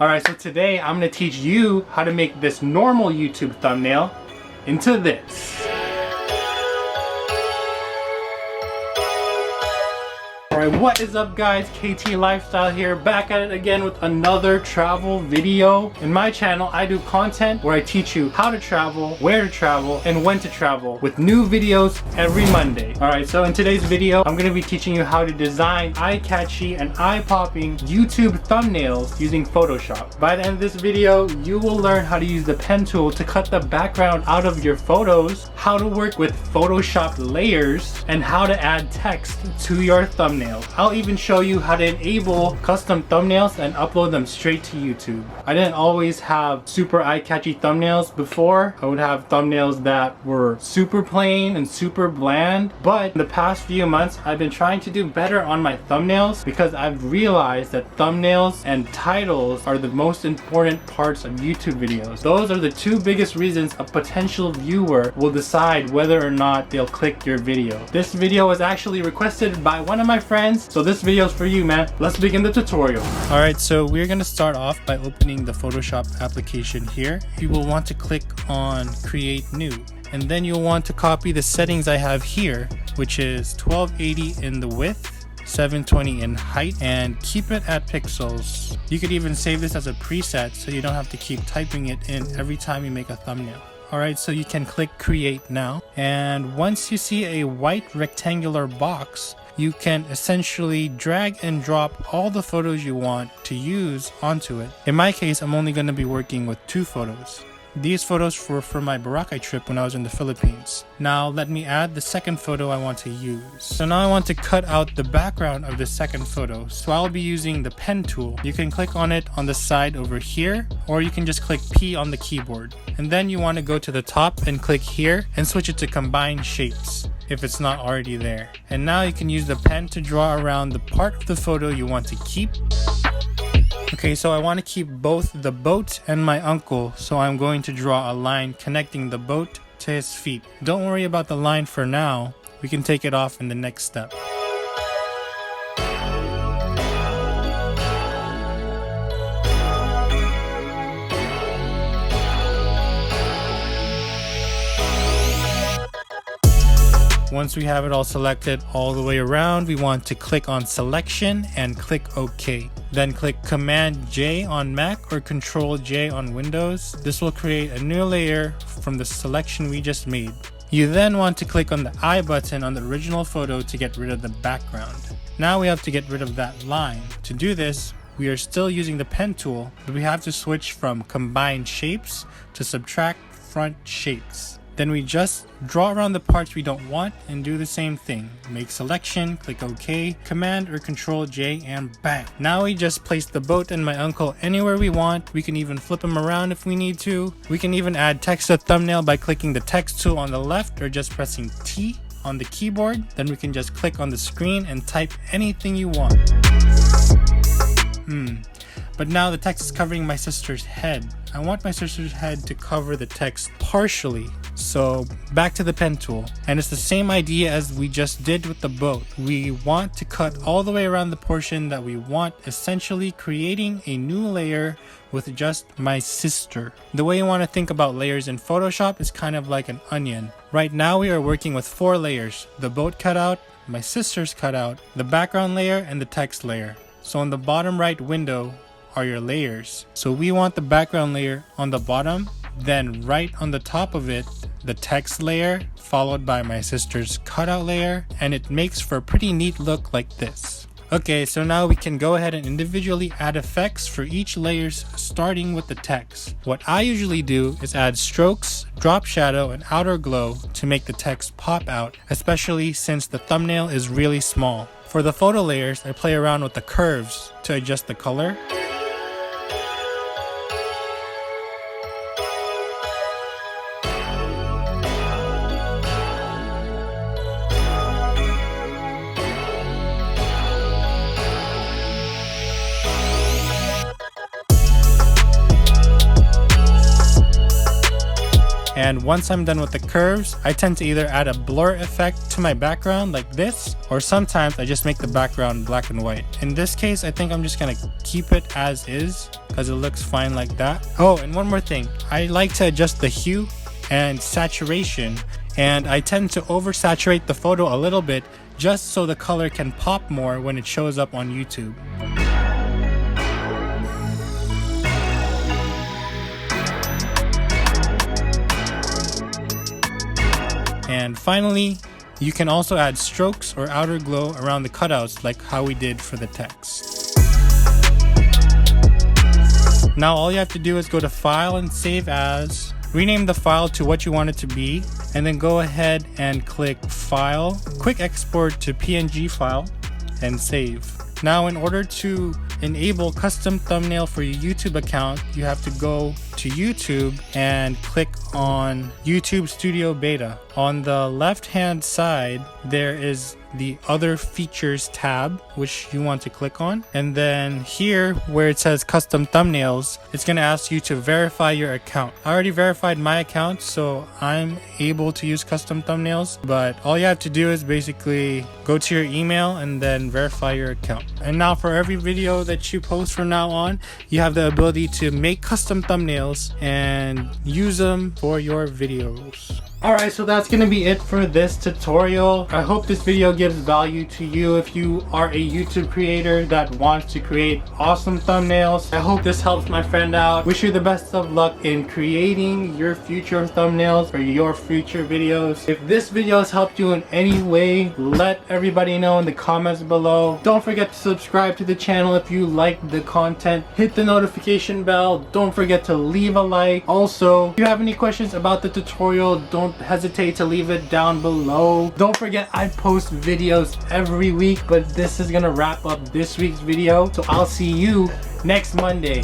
Alright, so today I'm going to teach you how to make this normal YouTube thumbnail into this. Alright, what is up guys? KT Lifestyle here, back at it again with another travel video. In my channel, I do content where I teach you how to travel, where to travel, and when to travel with new videos every Monday. Alright, so in today's video, I'm going to be teaching you how to design eye-catchy and eye-popping YouTube thumbnails using Photoshop. By the end of this video, you will learn how to use the pen tool to cut the background out of your photos, how to work with Photoshop layers, and how to add text to your thumbnail. I'll even show you how to enable custom thumbnails and upload them straight to YouTube. I didn't always have super eye-catchy thumbnails before. I would have thumbnails that were super plain and super bland, but in the past few months I've been trying to do better on my thumbnails because I've realized that thumbnails and titles are the most important parts of YouTube videos. Those are the two biggest reasons a potential viewer will decide whether or not they'll click your video. This video was actually requested by one of my friends, so this video is for you, man. Let's begin the tutorial. Alright, so we're going to start off by opening the Photoshop application here. You will want to click on Create New, and then you'll want to copy the settings I have here, which is 1280 in the width, 720 in height, and keep it at pixels. You could even save this as a preset so you don't have to keep typing it in every time you make a thumbnail. Alright, so you can click Create now, and once you see a white rectangular box, you can essentially drag and drop all the photos you want to use onto it. In my case, I'm only going to be working with 2 photos. These photos were for my Boracay trip when I was in the Philippines. Now let me add the second photo I want to use. So now I want to cut out the background of the second photo. So I'll be using the pen tool. You can click on it on the side over here, or you can just click P on the keyboard. And then you want to go to the top and click here and switch it to combine shapes if it's not already there. And now you can use the pen to draw around the part of the photo you want to keep. Okay, so I want to keep both the boat and my uncle, so I'm going to draw a line connecting the boat to his feet. Don't worry about the line for now, we can take it off in the next step. Once we have it all selected all the way around, we want to click on Selection and click OK. Then click Command J on Mac or Control J on Windows. This will create a new layer from the selection we just made. You then want to click on the I button on the original photo to get rid of the background. Now we have to get rid of that line. To do this, we are still using the pen tool, but we have to switch from Combine Shapes to Subtract Front Shapes. Then we just draw around the parts we don't want and do the same thing. Make selection, click OK, Command or Control J, and bang. Now we just place the boat and my uncle anywhere we want. We can even flip them around if we need to. We can even add text to thumbnail by clicking the text tool on the left or just pressing T on the keyboard. Then we can just click on the screen and type anything you want. But now the text is covering my sister's head. I want my sister's head to cover the text partially. So back to the pen tool. And it's the same idea as we just did with the boat. We want to cut all the way around the portion that we want, essentially creating a new layer with just my sister. The way you want to think about layers in Photoshop is kind of like an onion. Right now we are working with 4 layers. The boat cutout, my sister's cutout, the background layer, and the text layer. So in the bottom right window are your layers. So we want the background layer on the bottom, then right on the top of it, the text layer, followed by my sister's cutout layer, and it makes for a pretty neat look like this. Okay, so now we can go ahead and individually add effects for each layers, starting with the text. What I usually do is add strokes, drop shadow, and outer glow to make the text pop out, especially since the thumbnail is really small. For the photo layers, I play around with the curves to adjust the color. And once I'm done with the curves, I tend to either add a blur effect to my background like this, or sometimes I just make the background black and white. In this case, I think I'm just gonna keep it as is because it looks fine like that. Oh, and one more thing. I like to adjust the hue and saturation, and I tend to oversaturate the photo a little bit just so the color can pop more when it shows up on YouTube. And finally, you can also add strokes or outer glow around the cutouts like how we did for the text. Now all you have to do is go to File and Save As, rename the file to what you want it to be, and then go ahead and click File, Quick Export to PNG file, and save. Now in order to enable custom thumbnail for your YouTube account, you have to go to YouTube and click on YouTube Studio Beta. On the left hand side, there is the Other Features tab, which you want to click on. And then here where it says Custom Thumbnails, it's going to ask you to verify your account. I already verified my account, so I'm able to use custom thumbnails. But all you have to do is basically go to your email and then verify your account. And now for every video that you post from now on, you have the ability to make custom thumbnails and use them for your videos. Alright, so that's going to be it for this tutorial. I hope this video gives value to you if you are a YouTube creator that wants to create awesome thumbnails. I hope this helps my friend out. Wish you the best of luck in creating your future thumbnails for your future videos. If this video has helped you in any way, let everybody know in the comments below. Don't forget to subscribe to the channel if you like the content. Hit the notification bell. Don't forget to leave a like. Also, if you have any questions about the tutorial, don't hesitate to leave it down below. Don't forget, I post videos every week, but this is gonna wrap up this week's video, so I'll see you next Monday.